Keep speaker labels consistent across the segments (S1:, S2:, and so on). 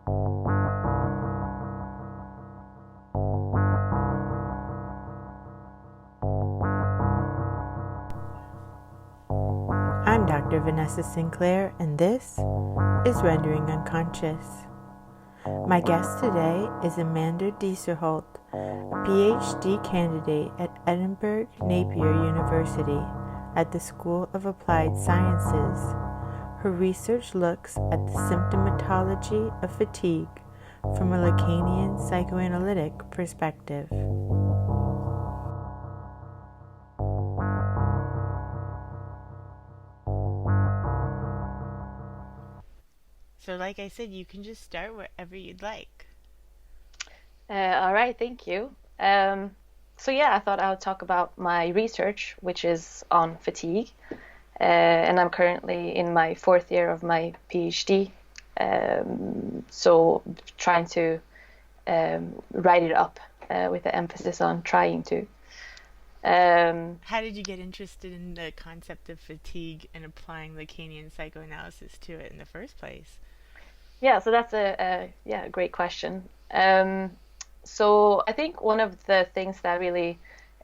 S1: I'm Dr. Vanessa Sinclair, and this is Rendering Unconscious. My guest today is Amanda Diserholt, a PhD candidate at Edinburgh Napier University at the School of Applied Sciences. Her research looks at the symptomatology of fatigue from a Lacanian psychoanalytic perspective. So like I said, you can just start wherever you'd like.
S2: All right, thank you. I thought I would talk about my research, which is on fatigue. And I'm currently in my fourth year of my PhD. So trying to write it up with the emphasis on trying to.
S1: How did you get interested in the concept of fatigue and applying Lacanian psychoanalysis to it in the first place?
S2: Yeah, so that's a great question. So I think one of the things that really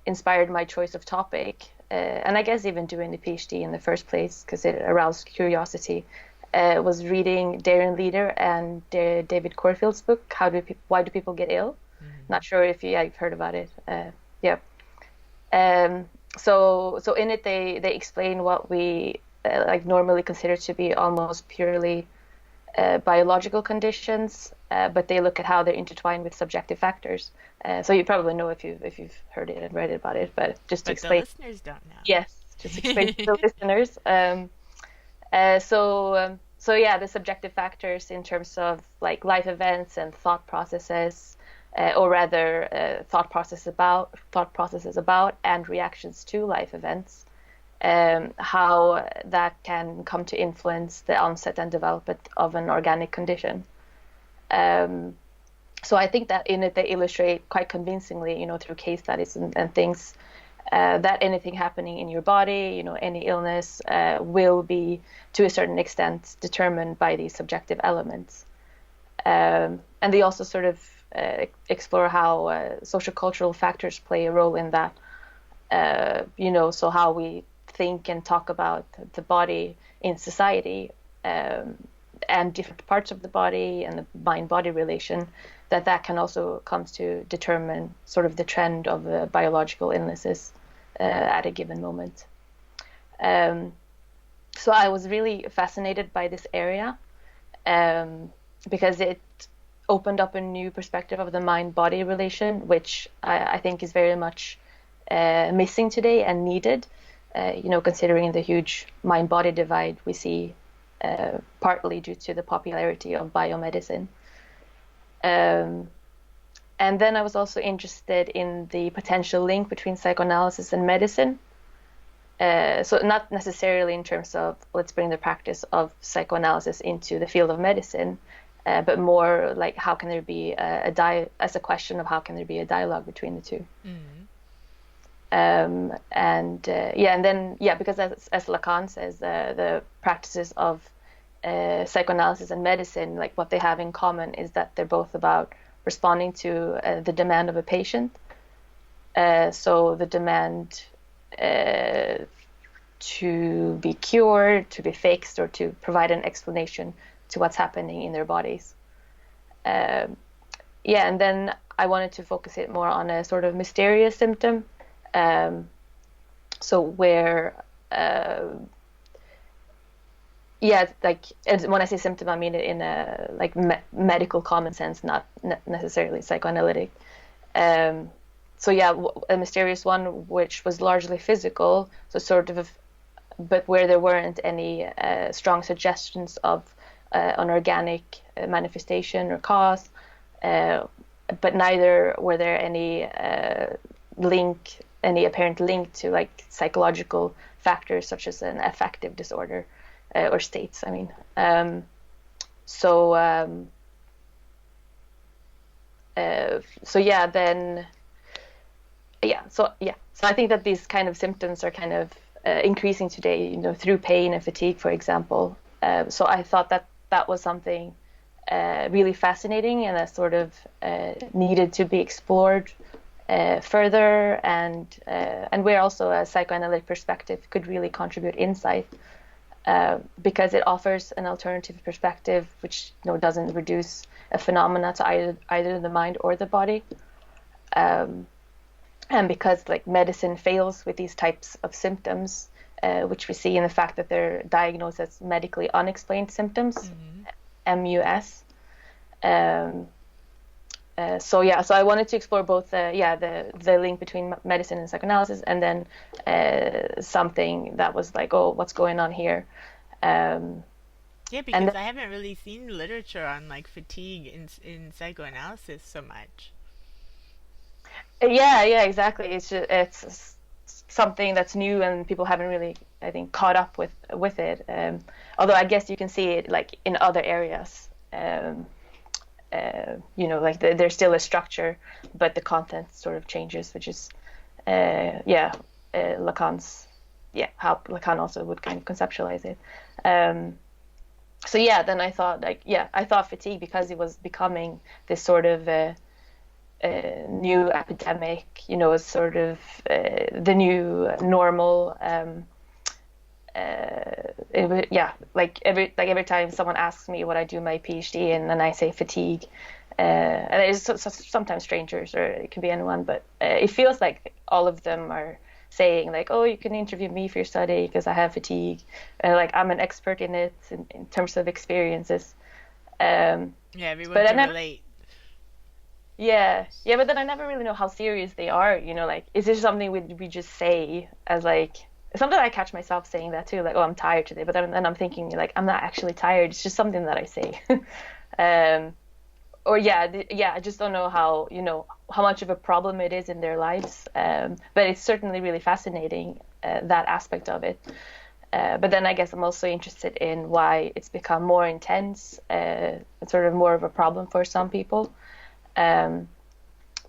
S2: inspired my choice of topic, and I guess even doing the PhD in the first place, because it aroused curiosity, was reading Darian and David Corfield's book, Why Do People Get Ill? Mm-hmm. Not sure if you've heard about it. Yeah. So in it they explain what we normally consider to be almost purely biological conditions, but they look at how they're intertwined with subjective factors. So you probably know if you've heard it and read about it, but just to explain.
S1: The listeners don't know.
S2: Yes, just explain to the listeners. The subjective factors in terms of like life events and thought processes, or rather thought processes about and reactions to life events. How that can come to influence the onset and development of an organic condition. So I think that in it they illustrate quite convincingly, through case studies and things, that anything happening in your body, any illness, will be to a certain extent determined by these subjective elements. And they also sort of explore how social cultural factors play a role in that. So how we think and talk about the body in society, and different parts of the body and the mind-body relation, that can also come to determine sort of the trend of biological illnesses at a given moment. So I was really fascinated by this area because it opened up a new perspective of the mind-body relation, which I think is very much missing today and needed. Considering the huge mind-body divide we see, partly due to the popularity of biomedicine. And then I was also interested in the potential link between psychoanalysis and medicine. So not necessarily in terms of let's bring the practice of psychoanalysis into the field of medicine, but more like how can there be as a question of how can there be a dialogue between the two. Mm-hmm. Because as Lacan says, the practices of psychoanalysis and medicine, like what they have in common is that they're both about responding to the demand of a patient. So the demand to be cured, to be fixed, or to provide an explanation to what's happening in their bodies. And then I wanted to focus it more on a sort of mysterious symptom. So where, and when I say symptom, I mean it in a medical common sense, not necessarily psychoanalytic. A mysterious one which was largely physical, so but where there weren't any strong suggestions of an organic manifestation or cause, but neither were there any apparent link to psychological factors such as an affective disorder or states. So I think that these kind of symptoms are kind of increasing today, through pain and fatigue, for example. So I thought that was something really fascinating and that sort of needed to be explored further, and where also a psychoanalytic perspective could really contribute insight, because it offers an alternative perspective which doesn't reduce a phenomena to either the mind or the body, and because like medicine fails with these types of symptoms, which we see in the fact that they're diagnosed as medically unexplained symptoms, MUS. So I wanted to explore both the link between medicine and psychoanalysis, and then something that was like, oh, what's going on here?
S1: Yeah, because I haven't really seen literature on like fatigue in psychoanalysis so much.
S2: Yeah, exactly. It's something that's new, and people haven't really, I think, caught up with it. Although I guess you can see it like in other areas. Like there's still a structure, but the content sort of changes, which is Lacan's, how Lacan also would kind of conceptualize it. Then I thought I thought fatigue, because it was becoming this sort of new epidemic, sort of the new normal. Every time someone asks me what I do my PhD in, and I say fatigue, and it's sometimes strangers, or it can be anyone, but it feels like all of them are saying like, oh, you can interview me for your study because I have fatigue, and like I'm an expert in it in terms of experiences.
S1: Everyone can relate.
S2: Yeah, but then I never really know how serious they are. Like, is this something we just say as like. Sometimes I catch myself saying that too, like, oh, I'm tired today, but then I'm thinking like, I'm not actually tired. It's just something that I say. I just don't know how much of a problem it is in their lives. But it's certainly really fascinating, that aspect of it. But then I guess I'm also interested in why it's become more intense, sort of more of a problem for some people,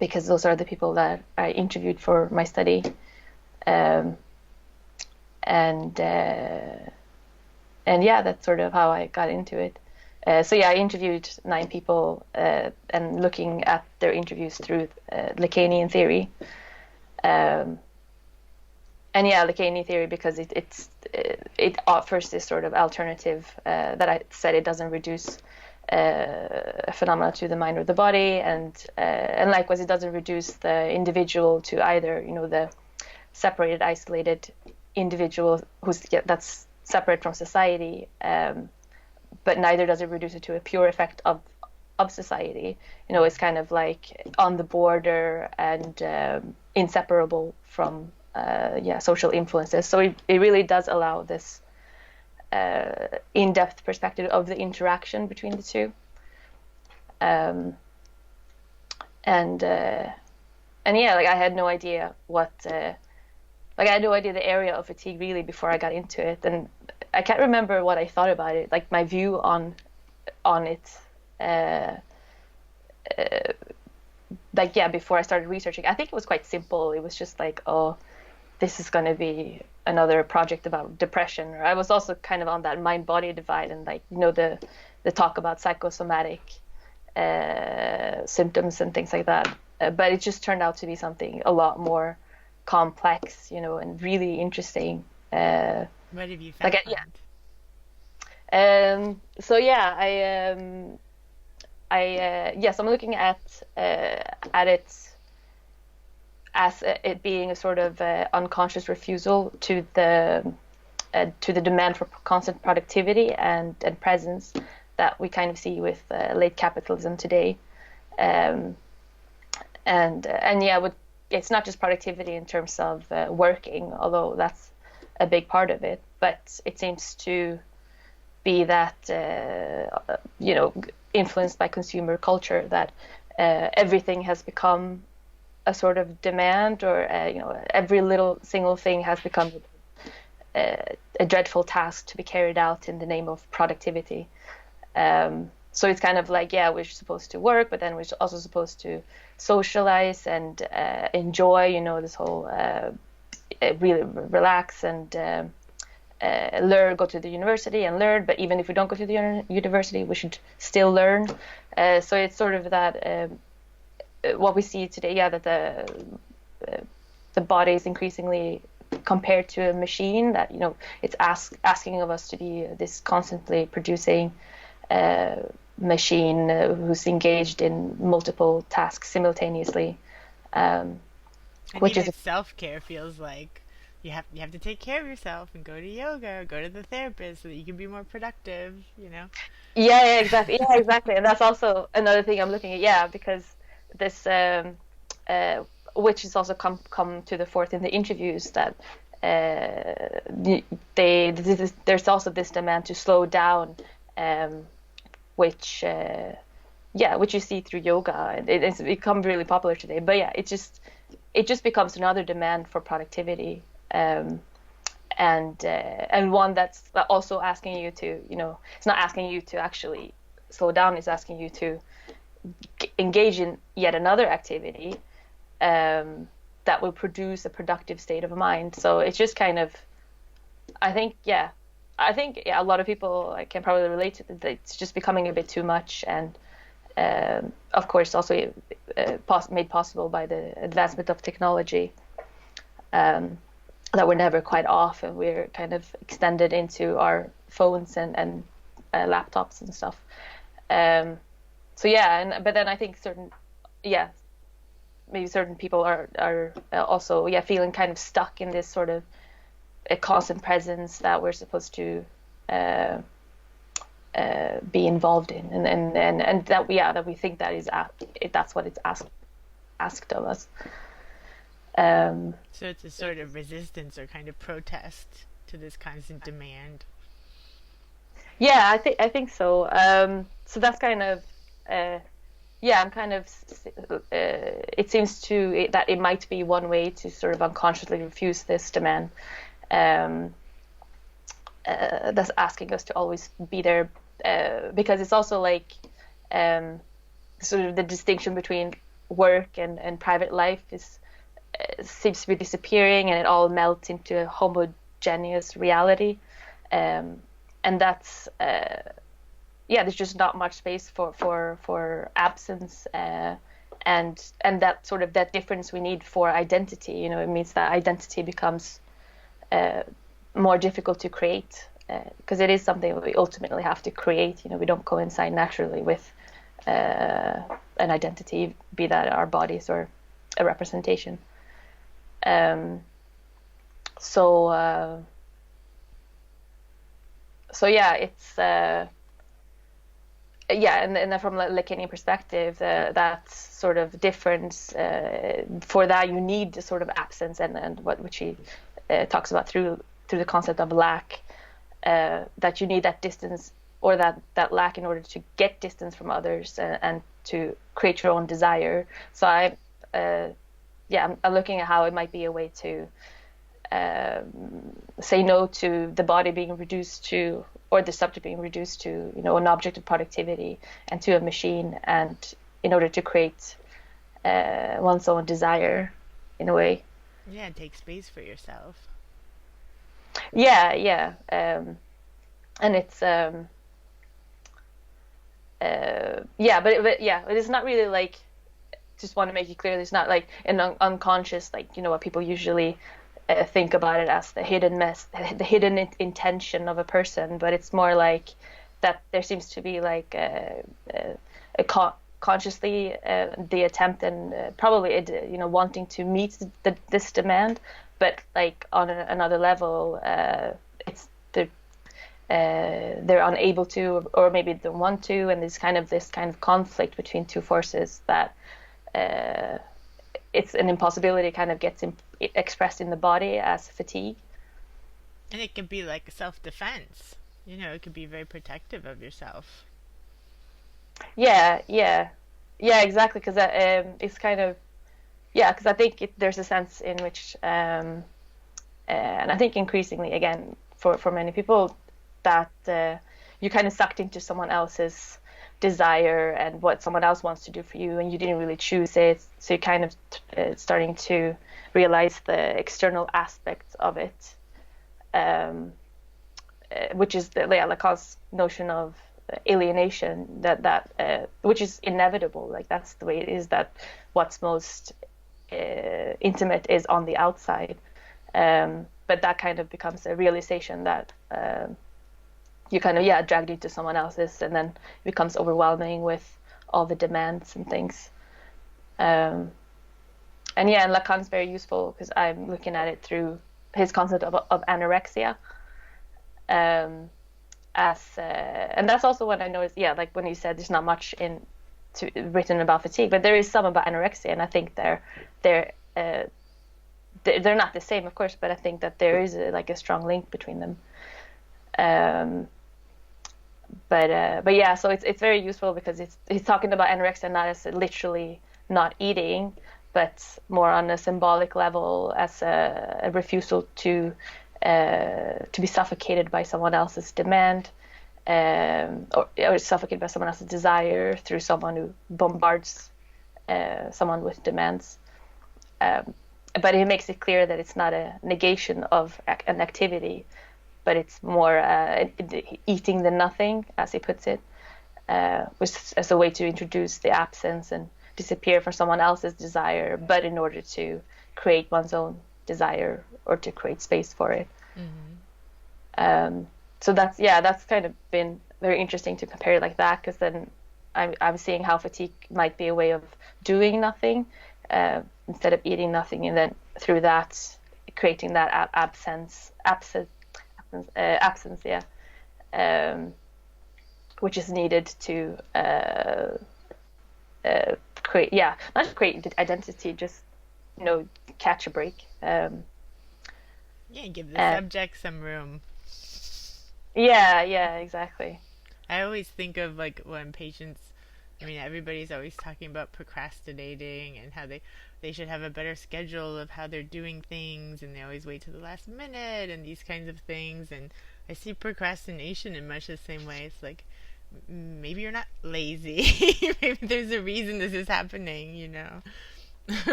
S2: because those are the people that I interviewed for my study. That's sort of how I got into it. I interviewed 9 people, and looking at their interviews through Lacanian theory. Lacanian theory, because it offers this sort of alternative, that I said it doesn't reduce a phenomena to the mind or the body, and likewise it doesn't reduce the individual to either the separated, isolated individual that's separate from society, but neither does it reduce it to a pure effect of society. It's kind of like on the border and inseparable from social influences. So it really does allow this in-depth perspective of the interaction between the two. I had no idea what. I had no idea the area of fatigue really before I got into it, and I can't remember what I thought about it. Like my view on it, before I started researching, I think it was quite simple. It was just like, oh, this is going to be another project about depression. Or I was also kind of on that mind-body divide, and the talk about psychosomatic symptoms and things like that. But it just turned out to be something a lot more complex, and really interesting.
S1: What have you found?
S2: So I'm looking at it as it being a sort of unconscious refusal to the demand for constant productivity and presence that we kind of see with late capitalism today. It's not just productivity in terms of working, although that's a big part of it, but it seems to be that, influenced by consumer culture, that everything has become a sort of demand, or, every little single thing has become a dreadful task to be carried out in the name of productivity. So it's kind of like, we're supposed to work, but then we're also supposed to socialize and enjoy, this whole really relax and learn, go to the university and learn, but even if we don't go to the university, we should still learn. So it's sort of that what we see today, that the body is increasingly compared to a machine, that it's asking of us to be this constantly producing machine who's engaged in multiple tasks simultaneously,
S1: And
S2: which
S1: even
S2: is
S1: self-care feels like you have to take care of yourself and go to yoga, or go to the therapist so that you can be more productive.
S2: yeah, exactly, and that's also another thing I'm looking at, because this uh, which is also come to the forth in the interviews, that there's also this demand to slow down, um, which which you see through yoga, and it's become really popular today. But yeah, it just becomes another demand for productivity, and one that's also asking you to, it's not asking you to actually slow down, it's asking you to engage in yet another activity, that will produce a productive state of mind. So it's just kind of, I think a lot of people can probably relate to it, that it's just becoming a bit too much, and of course also made possible by the advancement of technology, that we're never quite off, and we're kind of extended into our phones and laptops and stuff. So but then I think maybe certain people are also feeling kind of stuck in this sort of a constant presence that we're supposed to be involved in, and that we think that's what it's asked of us.
S1: So it's a sort of resistance or kind of protest to this constant demand.
S2: Yeah, I think so. So that's kind of I'm kind of it seems that it might be one way to sort of unconsciously refuse this demand, that's asking us to always be there, because it's also like, sort of the distinction between work and private life seems to be disappearing, and it all melts into a homogeneous reality, and that's there's just not much space for absence, and that sort of that difference we need for identity. It means that identity becomes more difficult to create, because it is something we ultimately have to create. We don't coincide naturally with an identity, be that our bodies or a representation. It's and then from a Lacanian perspective, that sort of difference, for that you need the sort of absence, and which he talks about through the concept of lack, that you need that distance, or that lack, in order to get distance from others, and to create your own desire. So I'm looking at how it might be a way to say no to the body being reduced to, or the subject being reduced to, an object of productivity, and to a machine, and in order to create one's own desire, in a way.
S1: Yeah, take space for yourself.
S2: Yeah. And it's but it is not really like, just want to make it clear, it's not like an unconscious, like, what people usually think about it as the hidden intention of a person, but it's more like that there seems to be like consciously the attempt, and probably wanting to meet this demand, but like on another level, it's they're unable to, or maybe they don't want to, and there's this kind of conflict between two forces that it's an impossibility, kind of gets expressed in the body as fatigue.
S1: And it can be like self-defense. It could be very protective of yourself.
S2: Yeah, exactly. Because it's kind of, because I think there's a sense in which, and I think increasingly, again, for many people, that you kind of sucked into someone else's desire and what someone else wants to do for you, and you didn't really choose it, so you're kind of starting to realize the external aspects of it, which is Lacan's notion of alienation, that which is inevitable. Like that's the way it is. That what's most intimate is on the outside, but that kind of becomes a realization that you kind of dragged into someone else's, and then it becomes overwhelming with all the demands and things. And Lacan's very useful because I'm looking at it through his concept of anorexia. And that's also what I noticed. Yeah, like when you said there's not much written about fatigue, but there is some about anorexia, and I think they're not the same, of course, but I think that there is a strong link between them. But yeah, so it's very useful because he's talking about anorexia not as literally not eating, but more on a symbolic level as a refusal to be suffocated by someone else's demand, or suffocated by someone else's desire through someone who bombards someone with demands. But he makes it clear that it's not a negation of an activity, but it's more eating the nothing, as he puts it, as a way to introduce the absence and disappear from someone else's desire, but in order to create one's own desire or to create space for it. Mm-hmm. So that's kind of been very interesting to compare it like that, because then I'm seeing how fatigue might be a way of doing nothing instead of eating nothing, and then through that creating that absence, which is needed to create, not just create identity, just catch a break.
S1: Give the subject some room.
S2: Yeah, exactly.
S1: I always think of when patients, everybody's always talking about procrastinating and how they should have a better schedule of how they're doing things, and they always wait to the last minute and these kinds of things. And I see procrastination in much the same way. It's like, maybe you're not lazy. Maybe there's a reason this is happening,
S2: Yeah.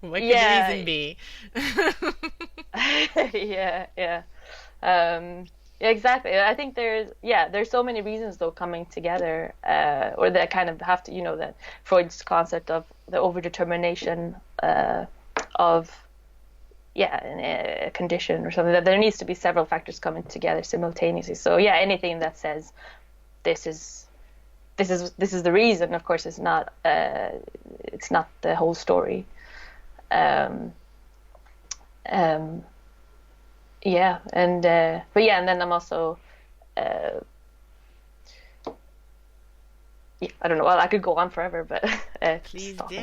S1: What could the reason be?
S2: Yeah. Exactly. I think there's so many reasons though coming together, or that kind of have to, that Freud's concept of the overdetermination of a condition or something, that there needs to be several factors coming together simultaneously. So anything that says this is the reason, of course, is not it's not the whole story. And then I'm also I don't know, well, I could go on forever, but
S1: please do.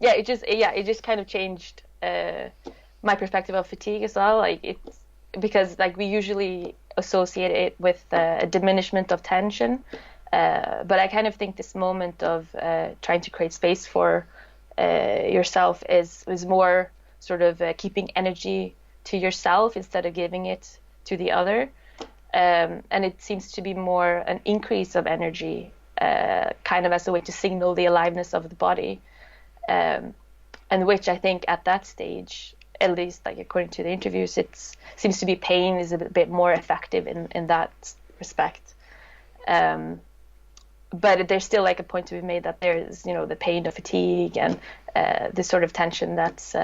S2: It just kind of changed my perspective of fatigue as well. It's because we usually associate it with a diminishment of tension, but I kind of think this moment of trying to create space for yourself is more sort of keeping energy to yourself instead of giving it to the other, and it seems to be more an increase of energy, kind of as a way to signal the aliveness of the body, and which I think at that stage, at least according to the interviews, it seems to be pain is a bit more effective in that respect. But there's still a point to be made that there's the pain of fatigue and this sort of tension that's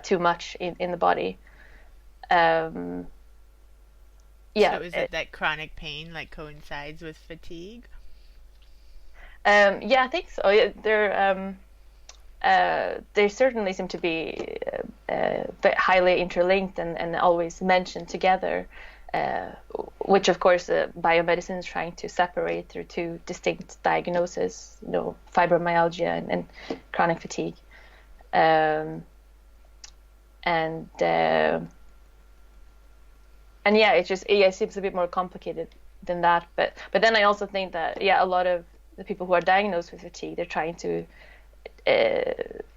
S2: too much in the body.
S1: So is it that chronic pain coincides with fatigue?
S2: I think so. They certainly seem to be highly interlinked and always mentioned together, which of course biomedicine is trying to separate through two distinct diagnoses, fibromyalgia and chronic fatigue. It seems a bit more complicated than that. But then I also think that a lot of the people who are diagnosed with fatigue, they're trying to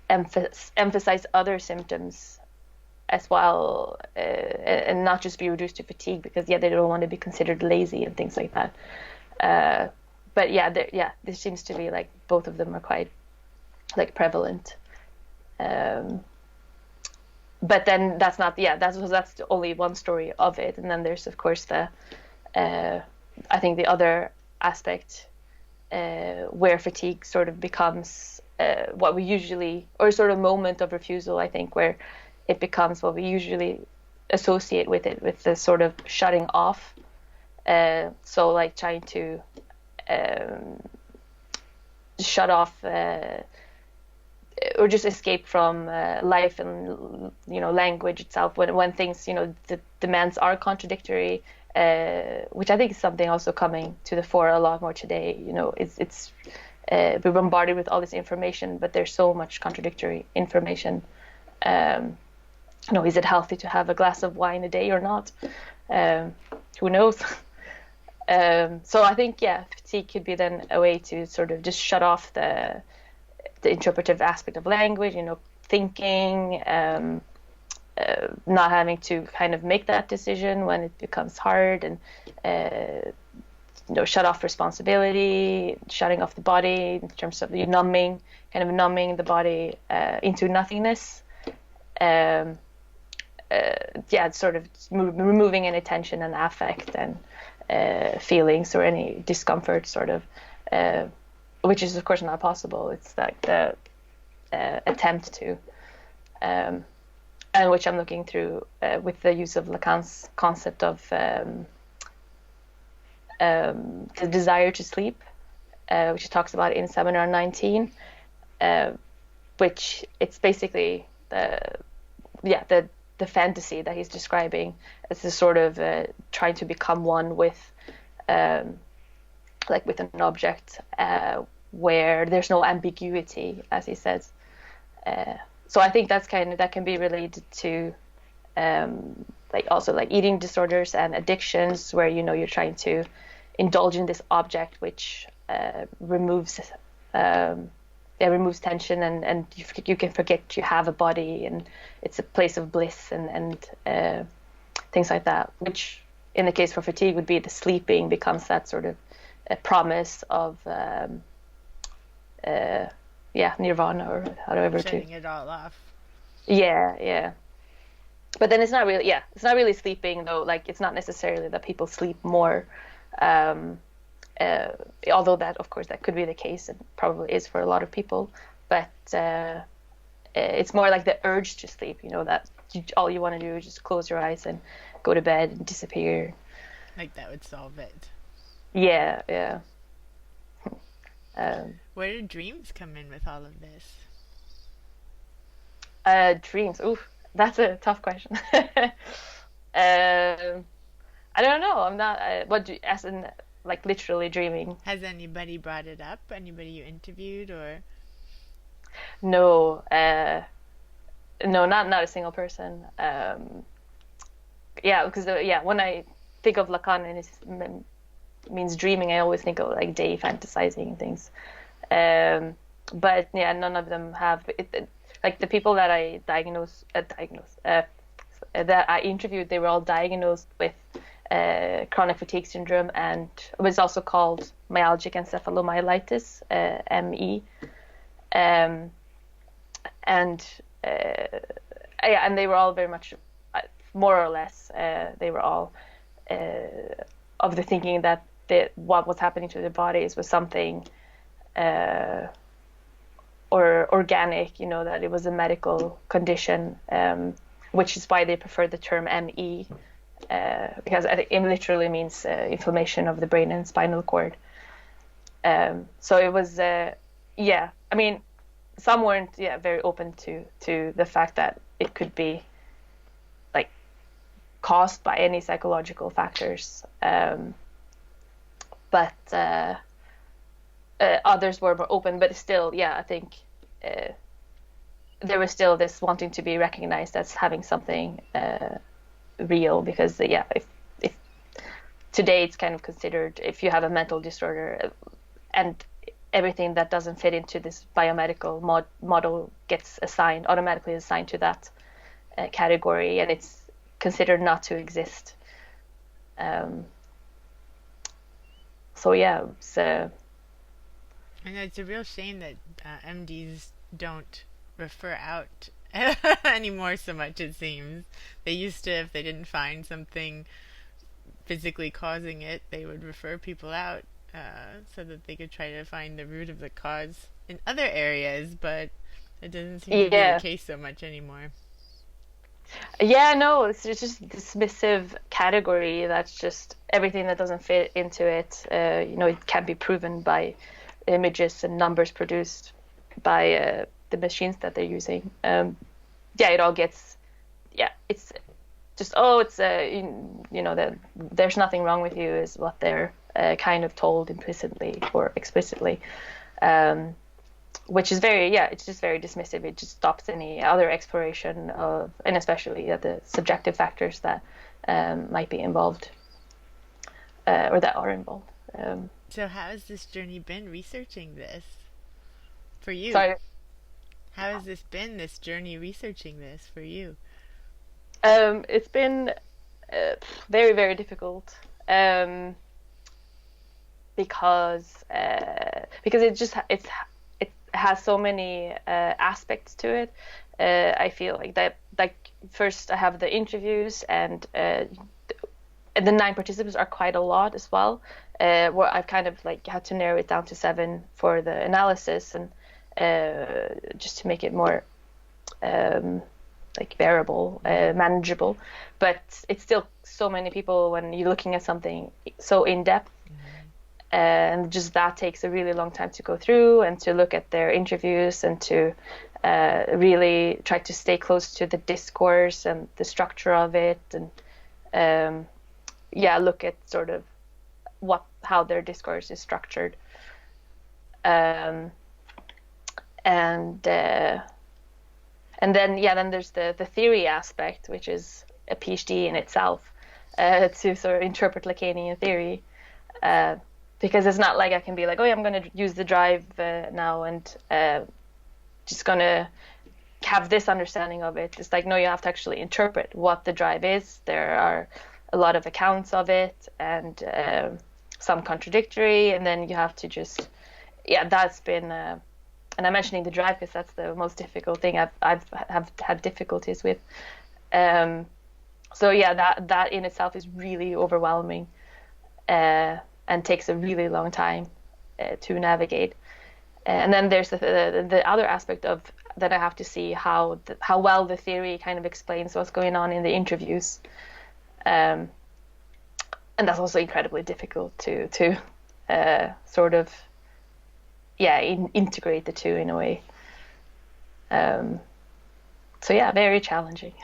S2: emphasize other symptoms as well, and not just be reduced to fatigue, because they don't want to be considered lazy and things like that. But there seems to be both of them are quite prevalent. but then that's not, yeah, that's only one story of it. And then there's of course the I think the other aspect where fatigue sort of becomes what we usually, or sort of moment of refusal, I think, where it becomes what we usually associate with it, with the sort of shutting off. So like trying to um, shut off or just escape from life and language itself when things the demands are contradictory, which I think is something also coming to the fore a lot more today. It's we're bombarded with all this information, but there's so much contradictory information. Is it healthy to have a glass of wine a day or not? Who knows? So I think, yeah, fatigue could be then a way to sort of just shut off the interpretive aspect of language, thinking, not having to kind of make that decision when it becomes hard, and shut off responsibility, shutting off the body in terms of numbing the body into nothingness. Sort of removing any tension and affect and feelings or any discomfort, sort of, which is of course not possible. It's like the attempt to, and which I'm looking through with the use of Lacan's concept of the desire to sleep, which he talks about in Seminar 19, which it's basically the fantasy that he's describing as a sort of trying to become one with with an object where there's no ambiguity, as he says. So I think that can be related to also eating disorders and addictions, where you're trying to indulge in this object which removes tension, and you can forget you have a body, and it's a place of bliss and things like that, which in the case for fatigue would be the sleeping becomes that sort of a promise of nirvana, or however
S1: shutting it all off.
S2: Yeah. But then it's not really sleeping though. Like, it's not necessarily that people sleep more, although that of course that could be the case, and probably is for a lot of people. But it's more like the urge to sleep. That all you want to do is just close your eyes and go to bed and disappear.
S1: Like that would solve it.
S2: Yeah.
S1: Where do dreams come in with all of this?
S2: Dreams. Ooh, that's a tough question. I don't know. I'm not. As in literally dreaming?
S1: Has anybody brought it up? Anybody you interviewed, or?
S2: No. No, not a single person. Because when I think of Lacan and it means dreaming, I always think of day fantasizing and things. But yeah, none of them have it. The people that I that I interviewed, they were all diagnosed with chronic fatigue syndrome, and it was also called myalgic encephalomyelitis, ME. And they were all very much, more or less, they were all of the thinking that what was happening to their bodies was something or organic, that it was a medical condition, which is why they prefer the term ME, because I think it literally means inflammation of the brain and spinal cord. So it was, I mean, some weren't very open to the fact that it could be caused by any psychological factors, but others were more open. But still, I think there was still this wanting to be recognized as having something real, because if today it's kind of considered, if you have a mental disorder, and everything that doesn't fit into this biomedical model gets automatically assigned to that category, and it's considered not to exist. So
S1: and it's a real shame that MDs don't refer out anymore so much, it seems. They used to, if they didn't find something physically causing it, they would refer people out so that they could try to find the root of the cause in other areas, but it doesn't seem to be the
S2: Yeah.
S1: case so much anymore.
S2: Yeah, no, it's just dismissive category that's just everything that doesn't fit into it. It can be proven by images and numbers produced by the machines that they're using. Yeah, it all gets, yeah, it's just, oh, it's, that there's nothing wrong with you is what they're kind of told implicitly or explicitly. Um, which is very, yeah, it's just very dismissive. It just stops any other exploration of, and especially the subjective factors that might be involved or that are involved.
S1: So, how has this journey been researching this for you?
S2: So
S1: How has this been, this journey researching this for you?
S2: it's been very, very difficult because it has so many aspects to it. I feel like that, like first I have the interviews and the 9 participants are quite a lot as well. Where I've kind of like had to narrow it down to 7 for the analysis and just to make it more like bearable, manageable. But it's still so many people when you're looking at something so in depth. And just that takes a really long time to go through and to look at their interviews and to really try to stay close to the discourse and the structure of it and look at sort of how their discourse is structured. And then there's the theory aspect, which is a PhD in itself, to sort of interpret Lacanian theory. Because it's not like I can be like, oh, yeah, I'm going to use the drive now and just going to have this understanding of it. It's like, no, you have to actually interpret what the drive is. There are a lot of accounts of it and some contradictory. And then you have to just, that's been, and I'm mentioning the drive because that's the most difficult thing I've had difficulties with. That in itself is really overwhelming. And takes a really long time to navigate. And then there's the other aspect of that I have to see how well the theory kind of explains what's going on in the interviews. And that's also incredibly difficult to sort of integrate the two in a way. Very challenging.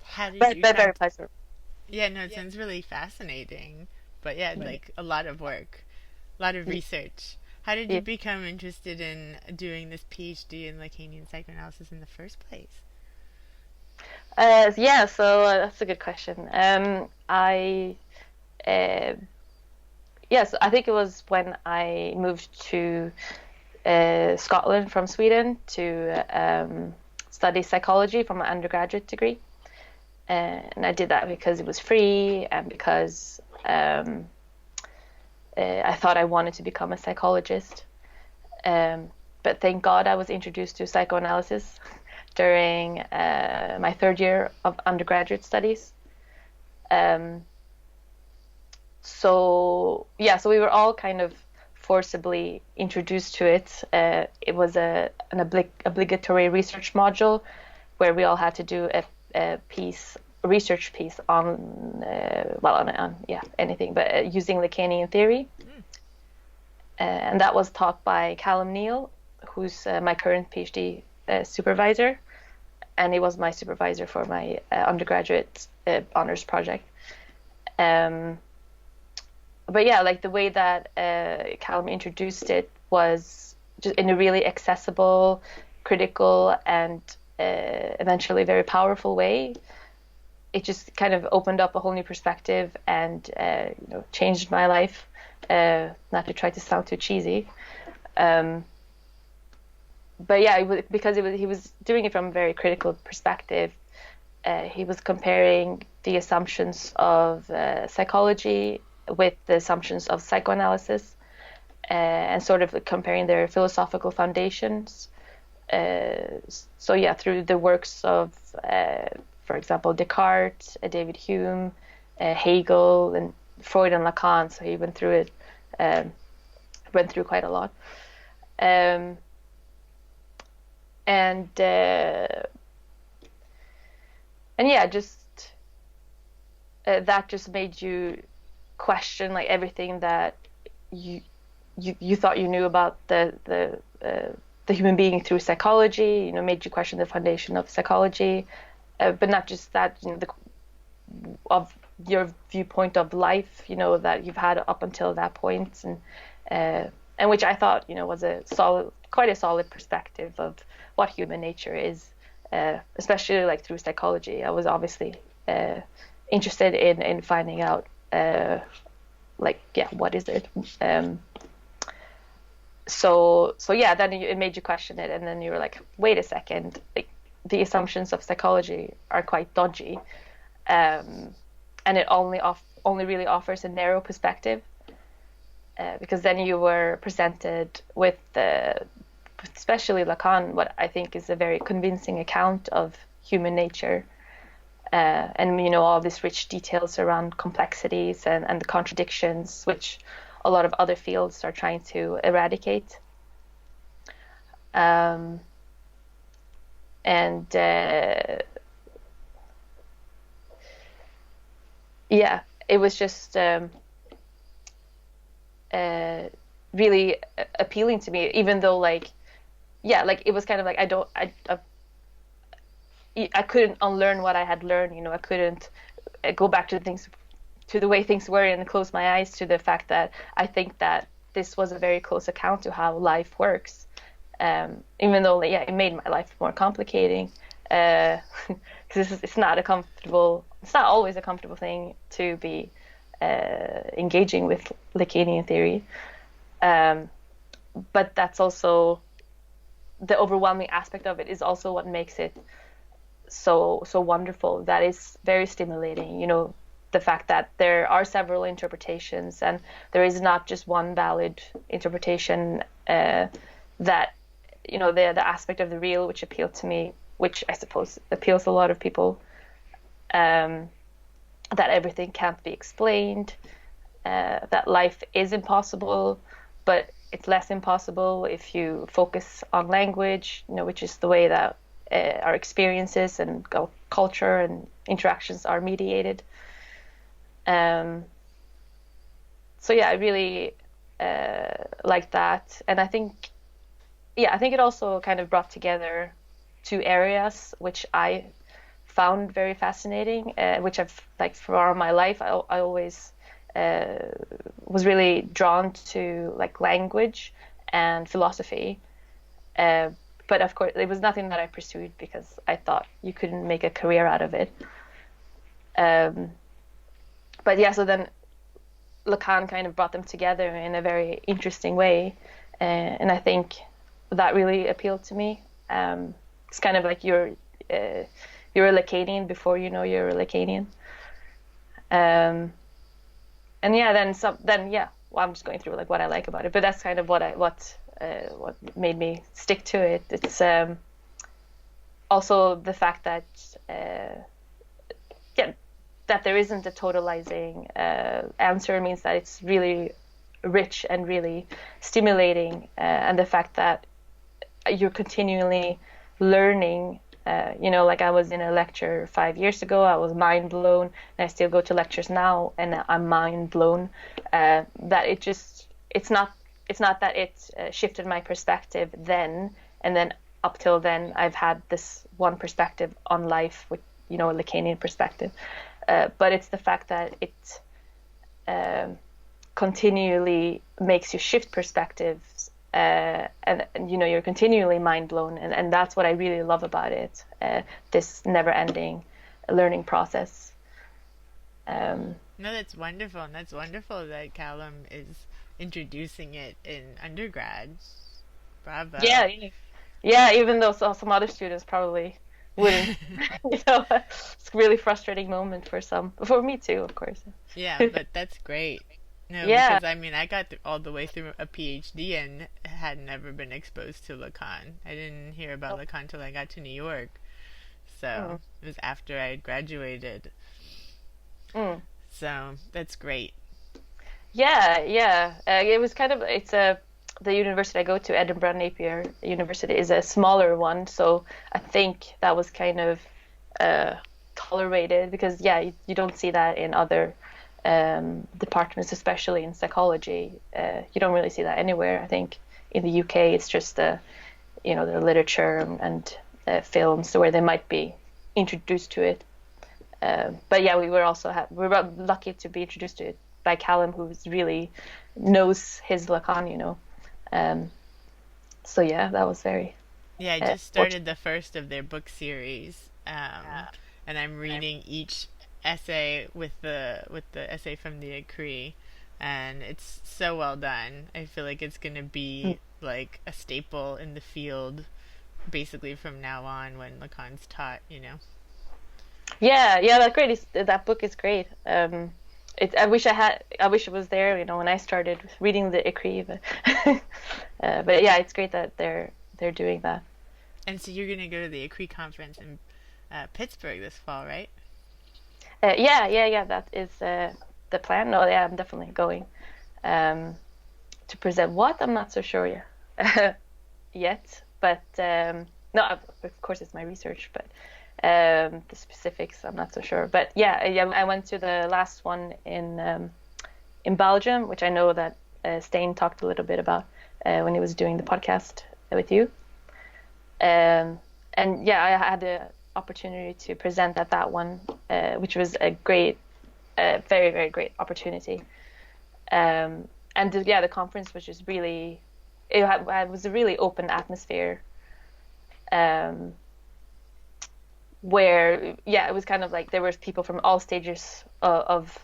S1: How did
S2: but
S1: you
S2: very pleasurable.
S1: Yeah, no, it sounds really fascinating. But yeah, like a lot of work, a lot of research. How did you become interested in doing this PhD in Lacanian psychoanalysis in the first place?
S2: So that's a good question. So I think it was when I moved to Scotland from Sweden to study psychology for my undergraduate degree. And I did that because it was free and because I thought I wanted to become a psychologist. But thank God I was introduced to psychoanalysis during my 3rd year of undergraduate studies. So we were all kind of forcibly introduced to it. It was an obligatory research module where we all had to do a research piece on anything, but using Lacanian theory. And that was taught by Calum Neill, who's my current PhD supervisor, and he was my supervisor for my undergraduate honors project. The way that Calum introduced it was just in a really accessible, critical, and eventually very powerful way. It just kind of opened up a whole new perspective and changed my life. Not to try to sound too cheesy, because he was doing it from a very critical perspective. He was comparing the assumptions of psychology with the assumptions of psychoanalysis, and sort of comparing their philosophical foundations. so yeah, through the works of, for example, Descartes, David Hume, Hegel, and Freud and Lacan. So he went through it, went through quite a lot. Um, and yeah, just that just made you question like everything that you thought you knew about the human being through psychology. You know, made you question the foundation of psychology, but not just that. You know, of your viewpoint of life. You know, that you've had up until that point, and which I thought, you know, was quite a solid perspective of what human nature is, especially like through psychology. I was obviously interested in finding out, like, yeah, what is it? So yeah, then it made you question it, and then you were like, wait a second, like the assumptions of psychology are quite dodgy, and it only really offers a narrow perspective, because then you were presented with especially Lacan, what I think is a very convincing account of human nature, and you know, all these rich details around complexities and the contradictions, which a lot of other fields are trying to eradicate. And yeah, it was just really appealing to me, even though, like, yeah, like it was kind of like I couldn't unlearn what I had learned. You know, I couldn't go back to the way things were and close my eyes to the fact that I think that this was a very close account to how life works. Even though, yeah, it made my life more complicating, because it's not always a comfortable thing to be engaging with Lacanian theory. But that's also the overwhelming aspect of it, is also what makes it so wonderful. That is very stimulating, you know, the fact that there are several interpretations and there is not just one valid interpretation, that, you know, the aspect of the real which appealed to me, which I suppose appeals to a lot of people, that everything can't be explained, that life is impossible, but it's less impossible if you focus on language, you know, which is the way that our experiences and culture and interactions are mediated. So yeah, I really like that, and I think it also kind of brought together two areas which I found very fascinating, which I've, like, throughout my life, I always was really drawn to, like, language and philosophy. But of course, it was nothing that I pursued because I thought you couldn't make a career out of it. But yeah, so then Lacan kind of brought them together in a very interesting way, and I think that really appealed to me. It's kind of like you're a Lacanian before you know you're a Lacanian. And yeah, then yeah, well, I'm just going through like what I like about it, but that's kind of what made me stick to it. It's also the fact that yeah, that there isn't a totalizing answer means that it's really rich and really stimulating, and the fact that you're continually learning. You know, like I was in a lecture 5 years ago, I was mind blown, and I still go to lectures now, and I'm mind blown. That it's not that it shifted my perspective then, and then up till then I've had this one perspective on life, with, you know, a Lacanian perspective. But it's the fact that it continually makes you shift perspectives, and you know, you're continually mind blown, and that's what I really love about it. This never-ending learning process.
S1: No, that's wonderful, and that's wonderful that Calum is introducing it in undergrad. Bravo.
S2: Yeah. Even though some other students probably wouldn't. You know, it's a really frustrating moment for me too, of course.
S1: Yeah, but that's great. No,
S2: Yeah.
S1: because I mean, I got all the way through a PhD and had never been exposed to Lacan. I didn't hear about Lacan till I got to New York.
S2: Mm,
S1: So it was after I had graduated.
S2: mm.
S1: So that's great.
S2: Yeah, yeah. It was kind of it's a the university I go to, Edinburgh Napier University, is a smaller one, so I think that was kind of uh, tolerated because yeah, you don't see that in other departments, especially in psychology. You don't really see that anywhere. I think in the UK it's just the literature and films where they might be introduced to it. But yeah, we were lucky to be introduced to it by Calum, who really knows his Lacan. Um, so yeah, that was very
S1: Yeah, I just
S2: fortunate.
S1: started the first of their book series, and I'm reading each essay with the essay from the Ecrit, and it's so well done. I feel like it's gonna be like a staple in the field, basically from now on when Lacan's taught.
S2: Yeah, yeah, that book is great. I wish it was there, when I started reading the Ecrit, but yeah, it's great that they're doing that.
S1: And so you're gonna go to the Ecrit conference in Pittsburgh this fall, right?
S2: Yeah, yeah, yeah, that is the plan. No, yeah, I'm definitely going um, to present what I'm not so sure yet, but no, of course it's my research, but the specifics I'm not so sure. But yeah, yeah, I went to the last one in Belgium, which I know that Stein talked a little bit about when he was doing the podcast with you. And yeah, I had the opportunity to present at that one, which was a great, very, very great opportunity. And yeah, the conference was just really, it was a really open atmosphere, um, where yeah, it was kind of like there was people from all stages of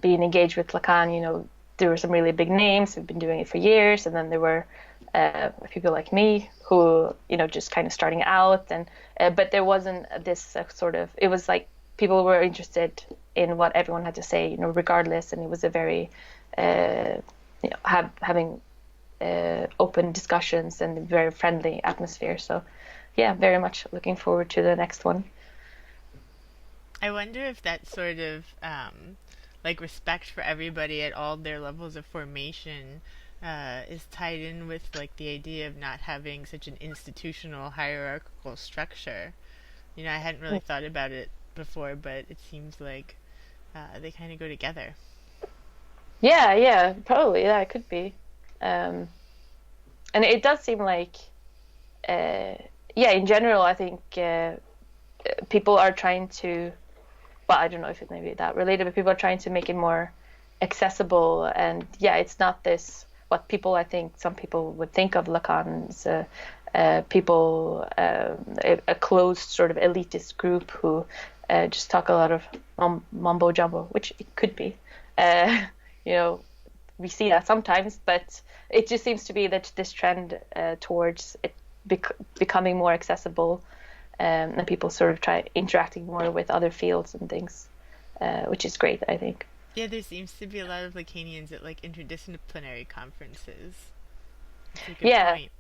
S2: being engaged with Lacan. There were some really big names who've been doing it for years, and then there were people like me who just kind of starting out, and but there wasn't this sort of, it was like people were interested in what everyone had to say, regardless, and it was a very having open discussions and very friendly atmosphere. So yeah, very much looking forward to the next one.
S1: I wonder if that sort of like respect for everybody at all their levels of formation is tied in with like the idea of not having such an institutional hierarchical structure. I hadn't really thought about it before, but it seems like they kind of go together.
S2: Yeah, yeah, probably. Yeah, it could be. Um, and it does seem like, uh, yeah, in general, I think people are trying to, well, I don't know if it may be that related, but people are trying to make it more accessible. And yeah, it's not this, what people, I think some people would think of Lacan as people, a closed sort of elitist group who just talk a lot of mumbo jumbo, which it could be. Uh, you know, we see that sometimes, but it just seems to be that this trend towards it becoming more accessible, and people sort of try interacting more with other fields and things, which is great, I think.
S1: Yeah, there seems to be a lot of Lacanians at like interdisciplinary conferences. That's a good
S2: Yeah,
S1: point.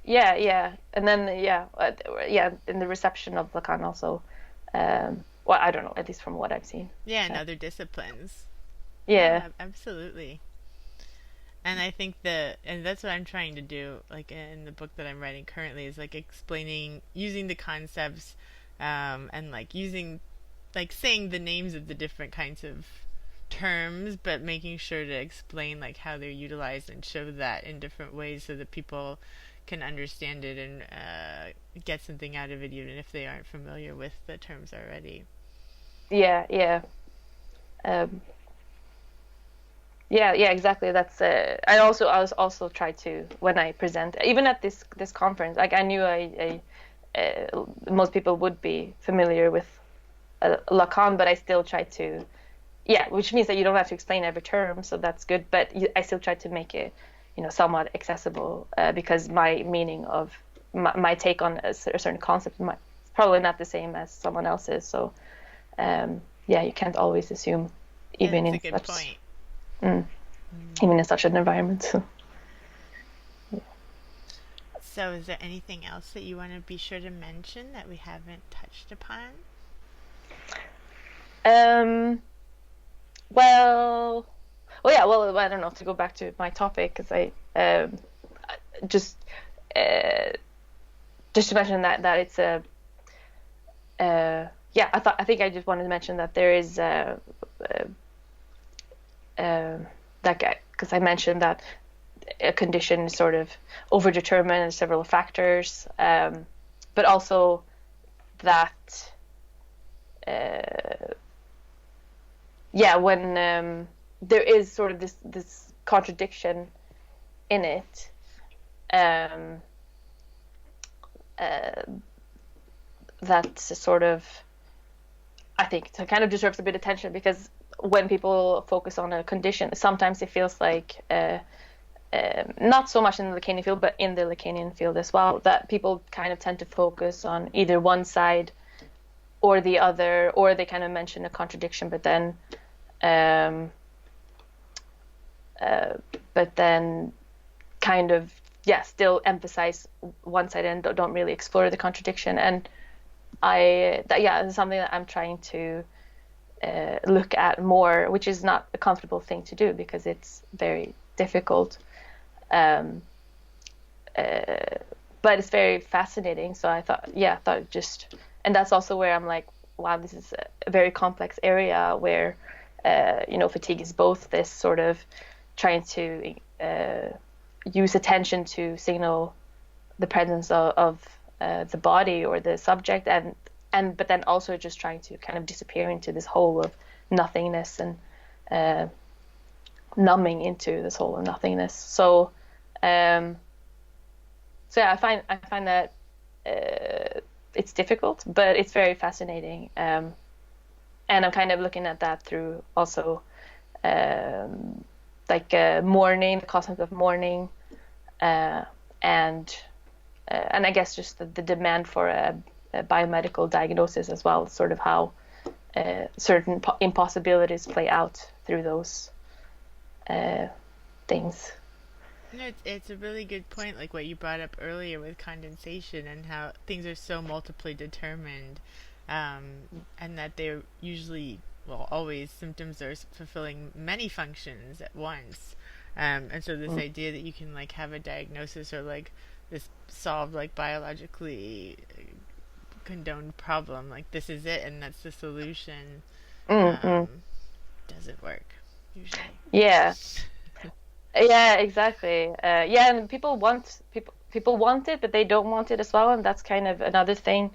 S2: yeah, yeah, and then yeah, in the reception of Lacan also. Well, I don't know, at least from what I've seen.
S1: Yeah, and
S2: Uh,
S1: other disciplines.
S2: yeah,
S1: Yeah, absolutely. And I think and that's what I'm trying to do, like in the book that I'm writing currently, is like explaining, using the concepts, and like using, like saying the names of the different kinds of terms, but making sure to explain like how they're utilized and show that in different ways so that people can understand it and get something out of it, even if they aren't familiar with the terms already.
S2: yeah, yeah. Um, Yeah, yeah, exactly. That's I was also try to, when I present, even at this conference, like I knew most people would be familiar with Lacan, but I still try to, yeah, which means that you don't have to explain every term, so that's good. But I still try to make it, somewhat accessible, because my meaning of my take on a certain concept is probably not the same as someone else's. So yeah, you can't always assume even
S1: that's
S2: in
S1: a good point.
S2: even in such an environment. So.
S1: So is there anything else that you want to be sure to mention that we haven't touched upon?
S2: Well, yeah. Well, I don't know, to go back to my topic, because I just uh, just to mention that it's a yeah. I think I just wanted to mention that there is that guy, because I mentioned that a condition is sort of overdetermined in several factors, but also that when there is sort of this contradiction in it, that sort of, I think, it kind of deserves a bit of attention, because when people focus on a condition, sometimes it feels like not so much in the Lacanian field, but in the Lacanian field as well, that people kind of tend to focus on either one side or the other, or they kind of mention a contradiction, but then kind of still emphasize one side and don't really explore the contradiction. And it's something that I'm trying to look at more, which is not a comfortable thing to do, because it's very difficult. But it's very fascinating. So I thought just, and that's also where I'm like, wow, this is a very complex area where, fatigue is both this sort of trying to use attention to signal the presence of the body or the subject, but then also just trying to kind of disappear into this hole of nothingness and numbing into this hole of nothingness. So I find that it's difficult, but it's very fascinating, and I'm kind of looking at that through also mourning, the concept of mourning, and I guess just the demand for a biomedical diagnosis as well, sort of how certain impossibilities play out through those things.
S1: No, it's a really good point, like what you brought up earlier with condensation and how things are so multiply determined, and that they're usually, well, always, symptoms are fulfilling many functions at once. And so this idea that you can like have a diagnosis or like this solved like biologically condoned problem, like this is it and that's the solution, doesn't work usually.
S2: Yeah. Yeah, exactly. And people want it, but they don't want it as well, and that's kind of another thing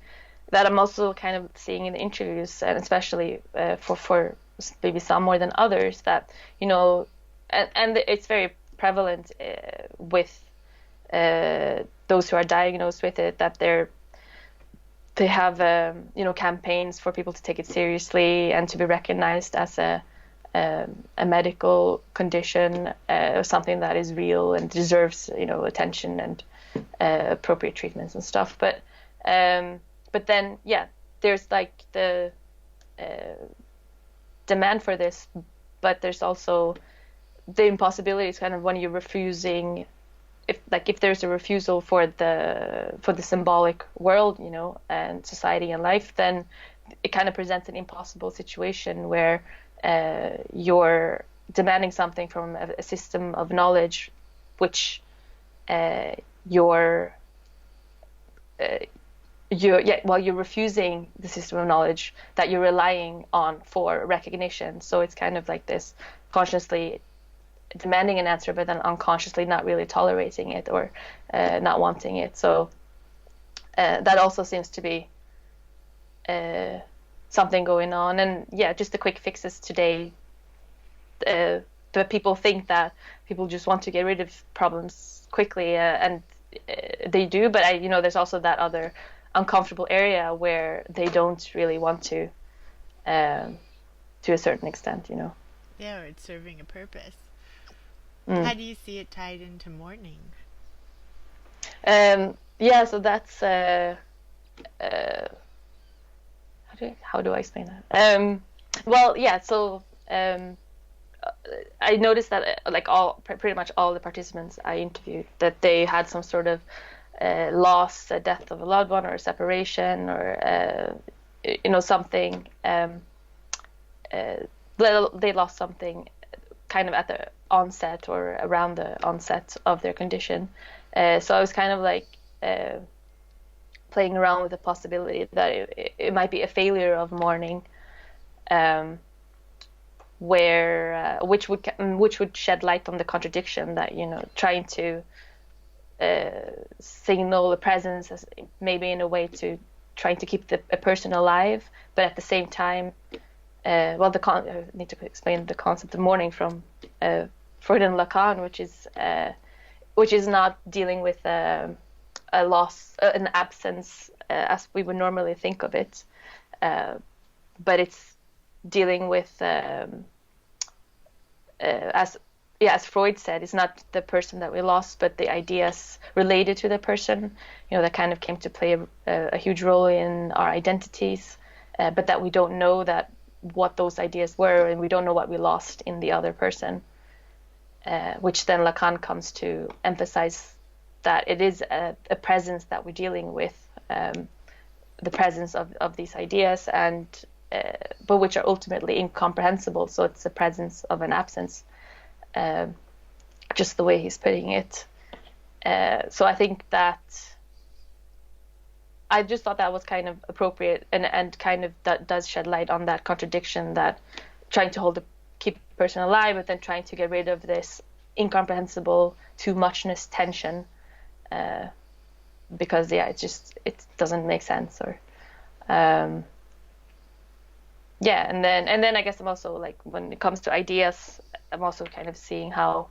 S2: that I'm also kind of seeing in the interviews, and especially for maybe some more than others, that and it's very prevalent with those who are diagnosed with it, that they have campaigns for people to take it seriously and to be recognized as a medical condition, something that is real and deserves attention and appropriate treatments and stuff. But then there's like the demand for this, but there's also the impossibilities, kind of when you're refusing, if there's a refusal for the symbolic world, and society and life, then it kind of presents an impossible situation where you're demanding something from a system of knowledge, which you're refusing the system of knowledge that you're relying on for recognition. So it's kind of like this consciously demanding an answer, but then unconsciously not really tolerating it or not wanting it. So that also seems to be something going on. And just the quick fixes today, the people think that people just want to get rid of problems quickly, and they do, but there's also that other uncomfortable area where they don't really want to a certain extent.
S1: Yeah, or it's serving a purpose. How do you see it tied into mourning?
S2: So that's how do I explain that? So I noticed that like pretty much all the participants I interviewed, that they had some sort of loss, a death of a loved one, or a separation, or something. They lost something kind of at the onset or around the onset of their condition. So I was kind of like playing around with the possibility that it might be a failure of mourning, which would shed light on the contradiction that, trying to signal the presence as maybe in a way to trying to keep a person alive, but at the same time, I need to explain the concept of mourning from Freud and Lacan, which is not dealing with a loss, an absence as we would normally think of it, but it's dealing with as Freud said, it's not the person that we lost, but the ideas related to the person, that kind of came to play a huge role in our identities, but that we don't know what those ideas were, and we don't know what we lost in the other person, which then Lacan comes to emphasize that it is a presence that we're dealing with, the presence of these ideas, and but which are ultimately incomprehensible. So it's the presence of an absence, just the way he's putting it. So I think that I just thought that was kind of appropriate, and kind of that does shed light on that contradiction, that trying to keep a person alive, but then trying to get rid of this incomprehensible too muchness tension, because it doesn't make sense, or and then I guess I'm also like, when it comes to ideas, I'm also kind of seeing how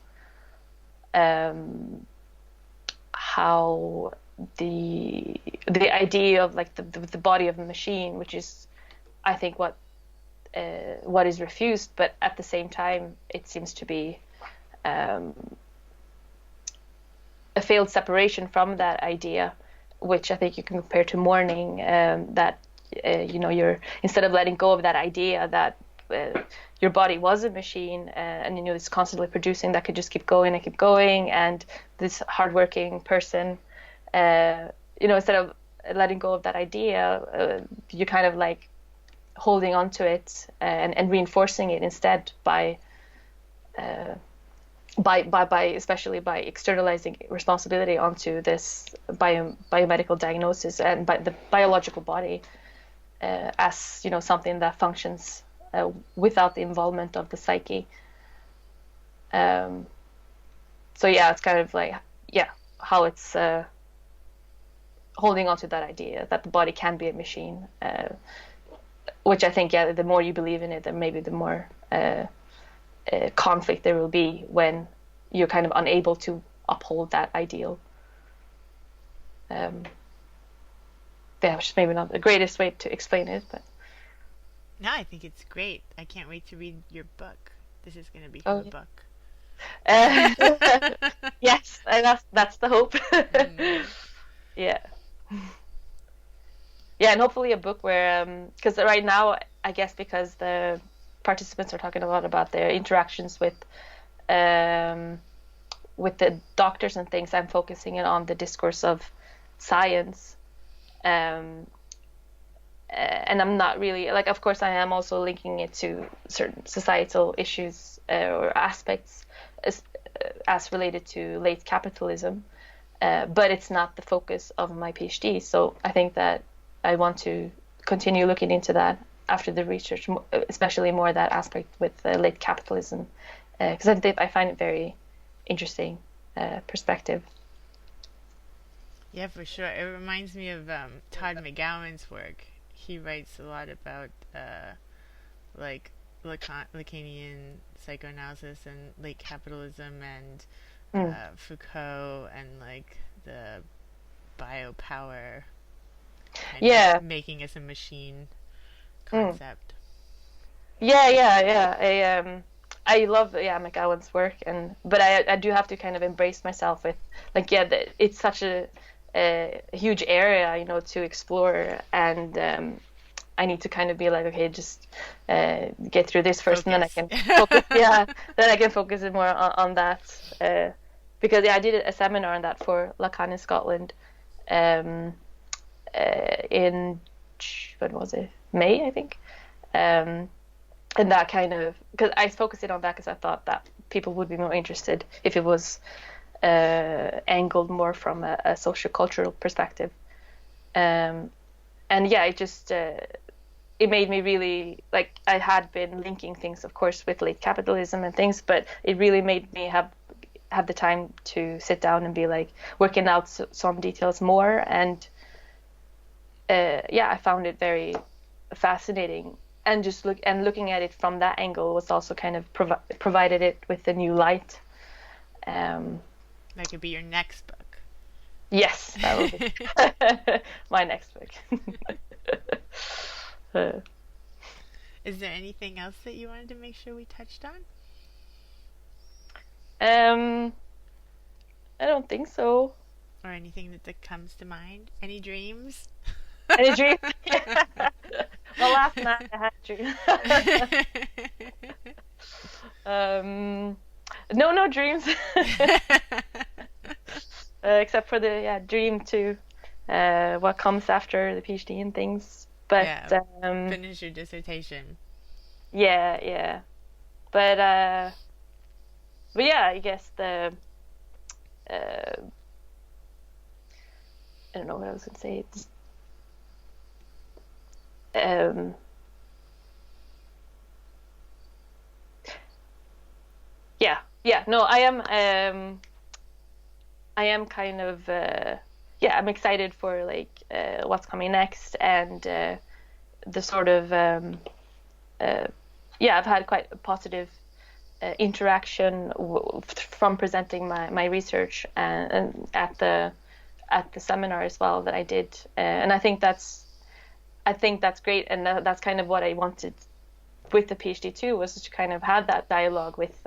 S2: the idea of like the body of a machine, which is I think what is refused, but at the same time it seems to be a failed separation from that idea, which I think you can compare to mourning, that you're, instead of letting go of that idea that your body was a machine, and it's constantly producing, that could just keep going and keep going, and this hardworking person, instead of letting go of that idea, you're kind of like holding on to it, and reinforcing it instead by especially by externalizing responsibility onto this biomedical diagnosis and by the biological body, as something that functions without the involvement of the psyche. So yeah, it's kind of like, how it's holding on to that idea that the body can be a machine, which I think, the more you believe in it, then maybe the more conflict there will be when you're kind of unable to uphold that ideal. Which is maybe not the greatest way to explain it, but
S1: no, I think it's great. I can't wait to read your book. This is going to become a book.
S2: Yes, that's the hope. Yeah, and hopefully a book where, because right now, I guess because the participants are talking a lot about their interactions with the doctors and things, I'm focusing in on the discourse of science, and I'm not really like, of course I am also linking it to certain societal issues or aspects as related to late capitalism, but it's not the focus of my PhD. So I think that I want to continue looking into that after the research, especially more that aspect with late capitalism, because I find it very interesting perspective.
S1: Yeah, for sure. It reminds me of Todd McGowan's work. He writes a lot about like Lacanian psychoanalysis and late capitalism and Foucault and like the biopower and making us a machine concept.
S2: I love McGowan's work, but I do have to kind of embrace myself with like it's such a huge area to explore, and I need to kind of be like, okay, just get through this first,
S1: Focus.
S2: and then I can focus. Yeah, then I can focus it more on that. Because I did a seminar on that for Lacanian Scotland in, when was it? May, I think. And that kind of, because I focused it on that because I thought that people would be more interested if it was angled more from a sociocultural perspective. And yeah, it just it made me really, like, I had been linking things, of course, with late capitalism and things, but it really made me have the time to sit down and be like working out some details more. And yeah, I found it very fascinating, and just looking at it from that angle was also kind of provided it with a new light.
S1: That could be your next book.
S2: Yes, that will be my next book.
S1: Is there anything else that you wanted to make sure we touched on?
S2: I don't think so.
S1: Or anything that comes to mind? Any dreams?
S2: Any dreams? Well, last night I had dreams. No dreams. Except for the dream to what comes after the PhD and things. But
S1: finish your dissertation.
S2: Yeah. But yeah, I guess the I don't know what I was gonna say. It's, no, I am kind of I'm excited for like what's coming next, and the sort of I've had quite a positive interaction from presenting my research and at the seminar as well that I did, and I think that's great, and that's kind of what I wanted with the PhD too, was to kind of have that dialogue with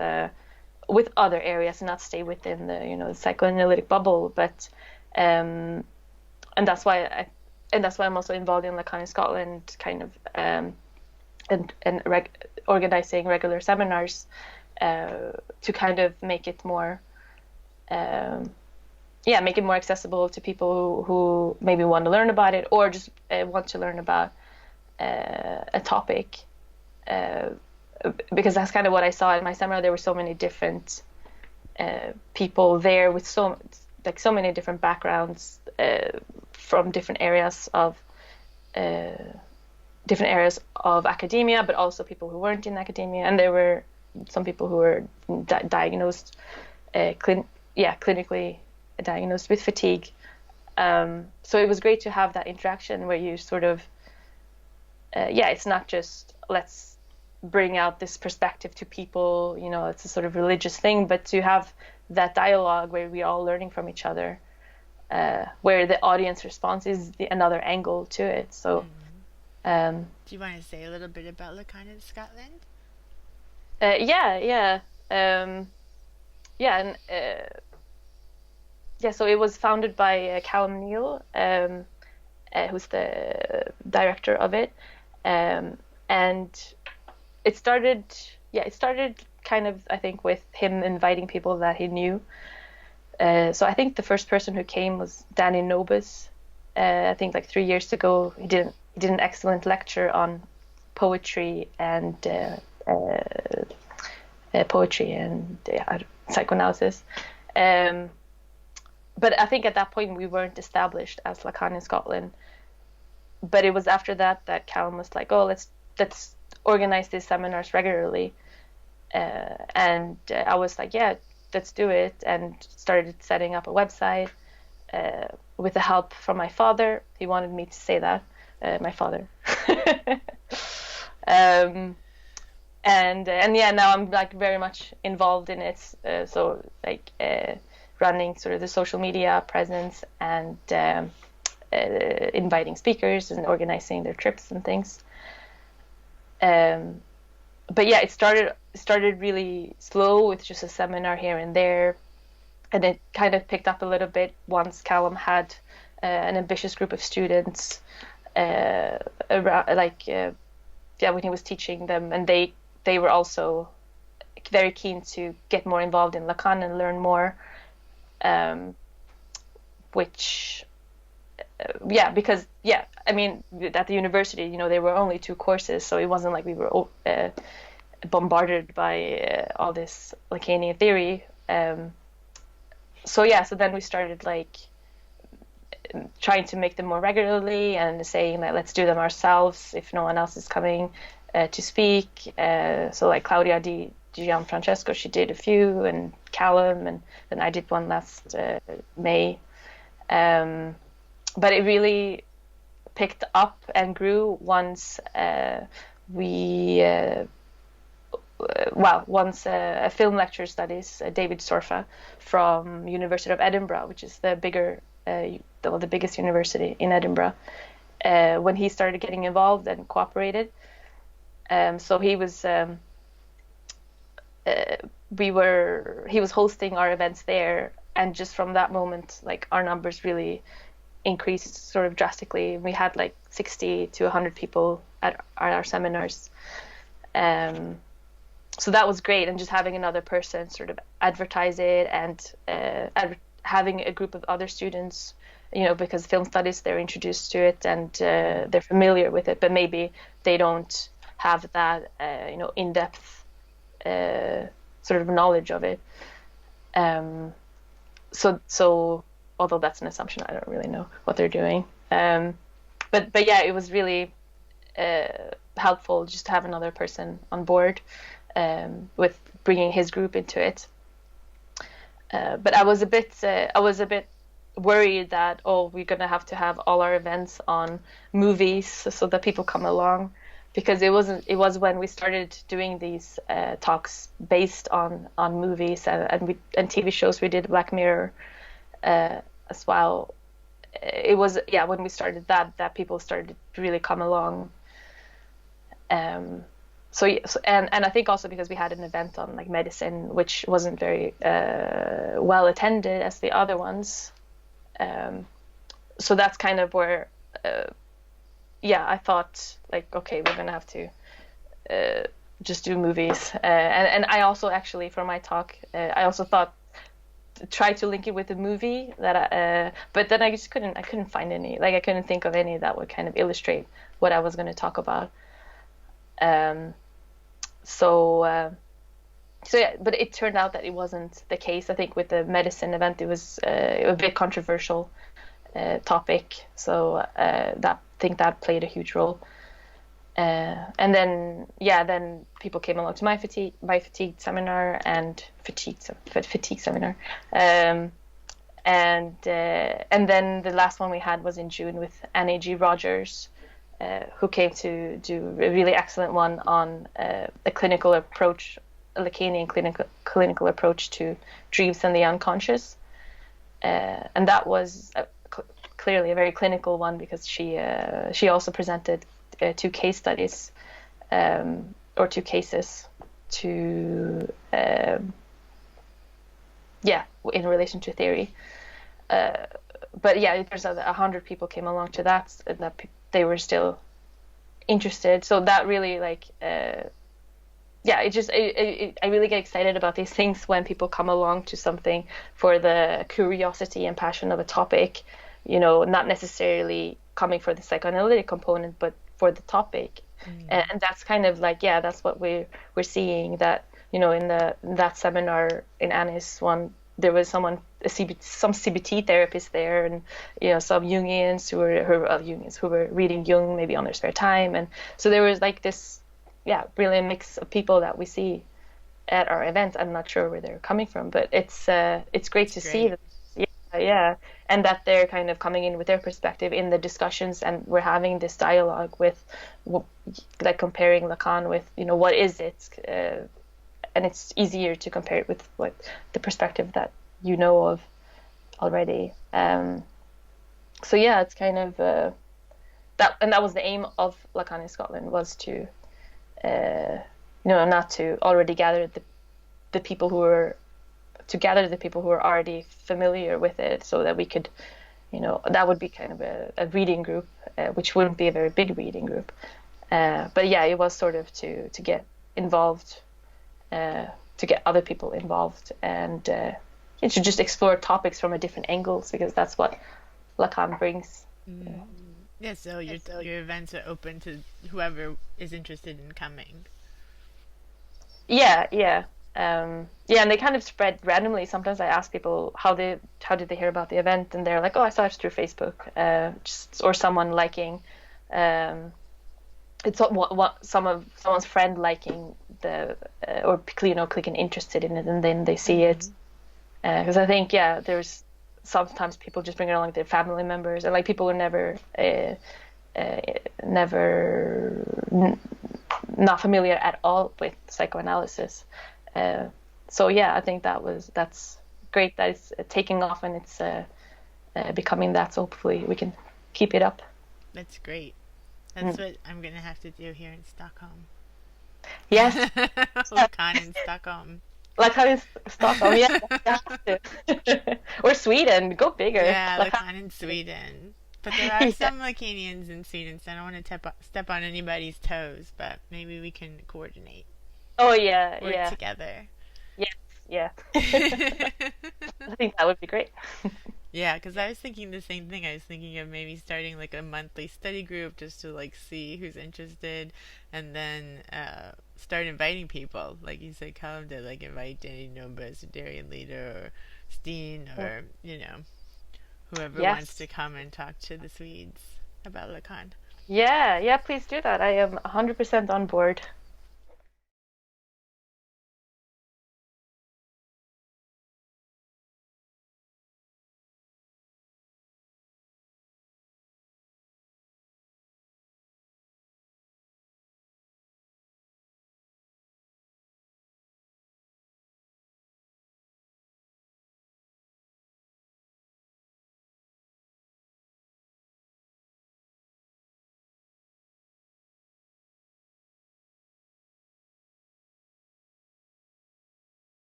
S2: other areas and not stay within the psychoanalytic bubble, but and that's why I'm also involved in Lacanian Scotland, kind of organizing regular seminars to kind of make it more accessible to people who maybe want to learn about it, or just want to learn about a topic, because that's kind of what I saw in my seminar. There were so many different people there with so many different backgrounds from different areas of academia, but also people who weren't in academia, and there were some people who were diagnosed clinically diagnosed with fatigue. So it was great to have that interaction where you sort of it's not just let's bring out this perspective to people, it's a sort of religious thing, but to have that dialogue where we're all learning from each other, where the audience response is another angle to it. So do
S1: you want to say a little bit about Lacanian Scotland?
S2: So it was founded by Calum Neill, who's the director of it, and it started kind of, I think, with him inviting people that he knew. So I think the first person who came was Danny Nobis. I think like 3 years ago, he did an excellent lecture on poetry and psychoanalysis. But I think at that point we weren't established as Lacanian Scotland. But it was after that Calum was like, oh, let's organize these seminars regularly. And I was like, yeah, let's do it, and started setting up a website with the help from my father. He wanted me to say that, my father. And now I'm like very much involved in it. So like running sort of the social media presence and inviting speakers and organizing their trips and things. But yeah, it started really slow with just a seminar here and there, and it kind of picked up a little bit once Calum had an ambitious group of students when he was teaching them, and they were also very keen to get more involved in Lacan and learn more, which because I mean, at the university, there were only 2 courses, so it wasn't like we were bombarded by all this Lacanian theory. So then we started like trying to make them more regularly and saying that let's do them ourselves if no one else is coming to speak. So like Claudia Di Gianfrancesco, she did a few, and Calum, and then I did one last May. But it really picked up and grew once once a film lecturer studies, David Sorfa from University of Edinburgh, which is the biggest university in Edinburgh, when he started getting involved and cooperated. So he was he was hosting our events there, and just from that moment, like, our numbers really increased sort of drastically. We had like 60 to 100 people at our seminars. So that was great, and just having another person sort of advertise it, and having a group of other students, because film studies, they're introduced to it and they're familiar with it, but maybe they don't have that in-depth sort of knowledge of it. So although that's an assumption, I don't really know what they're doing. But yeah, it was really helpful just to have another person on board with bringing his group into it. But I was a bit worried that we're gonna have to have all our events on movies so that people come along, because it was when we started doing these talks based on movies and TV shows. We did Black Mirror as well. It was when we started that people started to really come along. And I think also because we had an event on like medicine, which wasn't very well attended as the other ones. So that's kind of where I thought, like, okay, we're gonna have to just do movies. And I also, actually, for my talk, I also thought try to link it with a movie but then I just couldn't find any, like, I couldn't think of any that would kind of illustrate what I was going to talk about. But it turned out that it wasn't the case. I think with the medicine event, it was a bit controversial topic, so I think that played a huge role. And then people came along to my fatigue seminar and fatigue seminar, and then the last one we had was in June with Annie G. Rogers, who came to do a really excellent one on a clinical approach, a Lacanian clinical approach to dreams and the unconscious, and that was clearly a very clinical one, because she also presented 2 case studies, or 2 cases to in relation to theory. But yeah, it turns out that 100 people came along to that, and that they were still interested. So that really, like, I really get excited about these things when people come along to something for the curiosity and passion of a topic, not necessarily coming for the psychoanalytic component, but for the topic. And that's kind of like, that's what we're seeing, that, in that seminar in Annie's one, there was some CBT therapists there, and some Jungians who were reading Jung maybe on their spare time, and so there was like this really a mix of people that we see at our events. I'm not sure where they're coming from, but it's great to see that. And that they're kind of coming in with their perspective in the discussions, and we're having this dialogue with, like, comparing Lacan with, what is it, and it's easier to compare it with what the perspective that you know of already. It's kind of that was the aim of Lacan in Scotland, was to not to already gather the people who were already familiar with it, so that we could that would be kind of a reading group, which wouldn't be a very big reading group. But yeah, it was sort of to get involved, to get other people involved, and to just explore topics from a different angles, because that's what Lacan brings.
S1: Yeah, so your events are open to whoever is interested in coming.
S2: Yeah. Yeah, and they kind of spread randomly. Sometimes I ask people how did they hear about the event, and they're like, "Oh, I saw it through Facebook," or someone liking, it's what someone's friend liking or clicking interested in it, and then they see it. Because I think there's sometimes people just bring along their family members, or like people who never not familiar at all with psychoanalysis. So yeah, I think that's great that it's taking off, and it's becoming that. So hopefully we can keep it up.
S1: That's great. That's what I'm gonna have to do here in Stockholm.
S2: Yes.
S1: Lacan in Stockholm.
S2: Lacan in Stockholm, yeah. Or Sweden, go bigger.
S1: Yeah, Lacan in Sweden. But there are some Lacanians in Sweden, so I don't want to step on anybody's toes, but maybe we can coordinate.
S2: Oh, yeah,
S1: Work together.
S2: Yeah. I think that would be great.
S1: Yeah, because I was thinking the same thing. I was thinking of maybe starting like a monthly study group just to like see who's interested, and then start inviting people. Like you said, Calum did, like invite Danny Nombas or Darian Leader or Steen or, whoever wants to come and talk to the Swedes about Lacan.
S2: Yeah, please do that. I am 100% on board.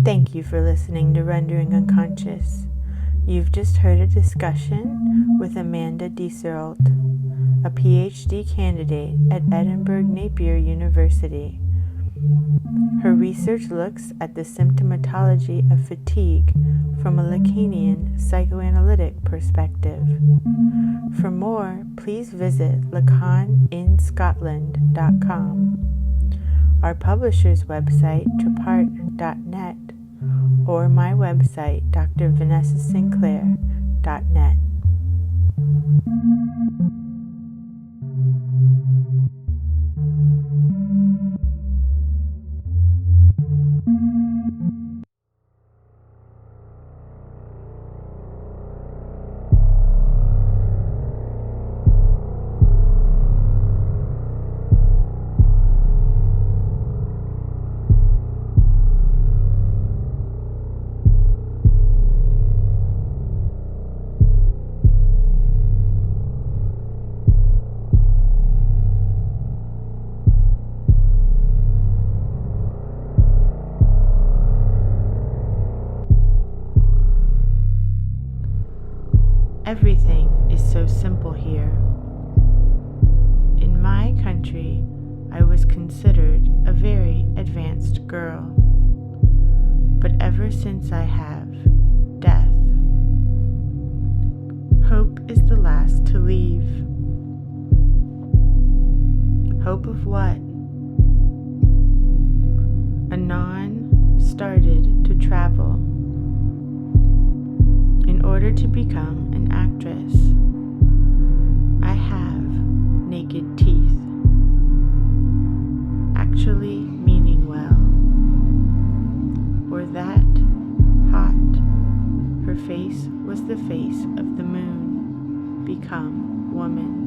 S1: Thank you for listening to Rendering Unconscious. You've just heard a discussion with Amanda Diserholt, a PhD candidate at Edinburgh Napier University. Her research looks at the symptomatology of fatigue from a Lacanian psychoanalytic perspective. For more, please visit lacaninscotland.com, our publisher's website, trapart.net, or my website, drvanessasinclair.net. Everything is so simple here. In my country, I was considered a very advanced girl. But ever since I have death, hope is the last to leave. Hope of what? Anon started to travel in order to become an actress. I have naked teeth, actually meaning well, or that hot. Her face was the face of the moon, become woman.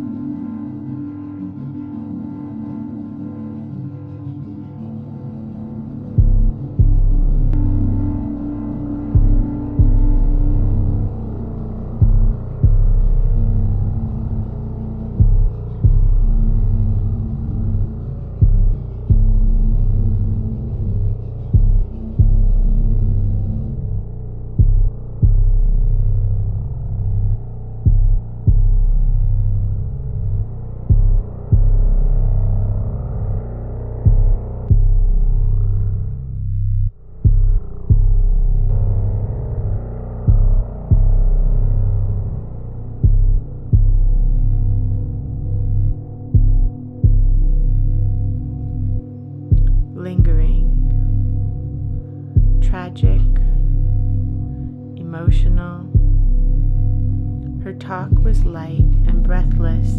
S1: tragic, emotional. Her talk was light and breathless,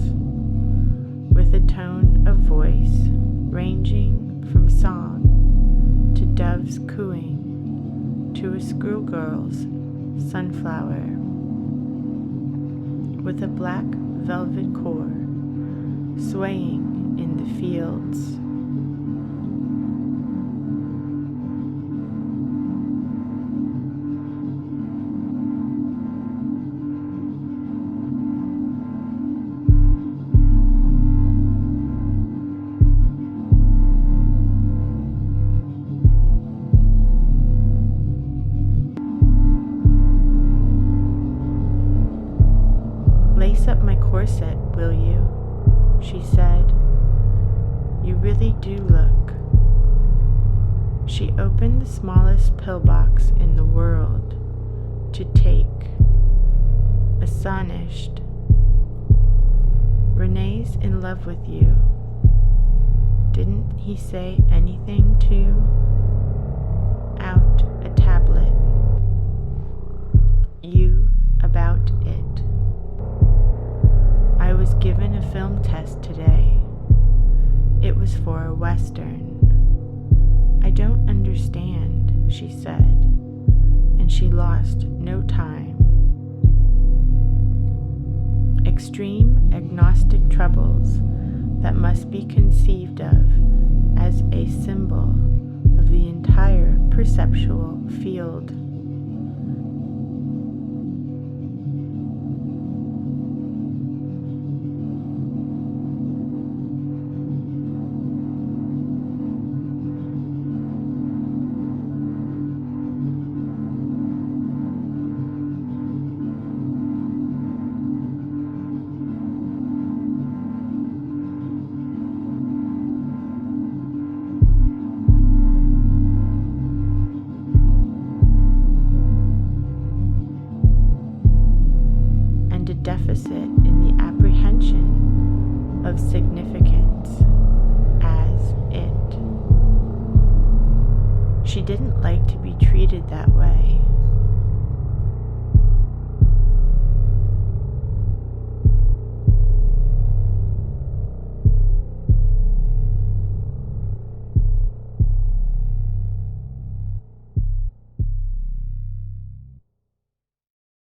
S1: with a tone of voice ranging from song to doves cooing to a schoolgirl's sunflower, with a black velvet core swaying in the fields. Lace up my corset, will you? She said. You really do look. She opened the smallest pillbox in the world to take, astonished. Renee's in love with you. Didn't he say anything to? Out a tablet. You about it. I was given a film test today. It was for a Western. I don't understand, she said, and she lost no time. Extreme agnostic troubles that must be conceived of as a symbol of the entire perceptual field. Deficit in the apprehension of significance as it. She didn't like to be treated that way.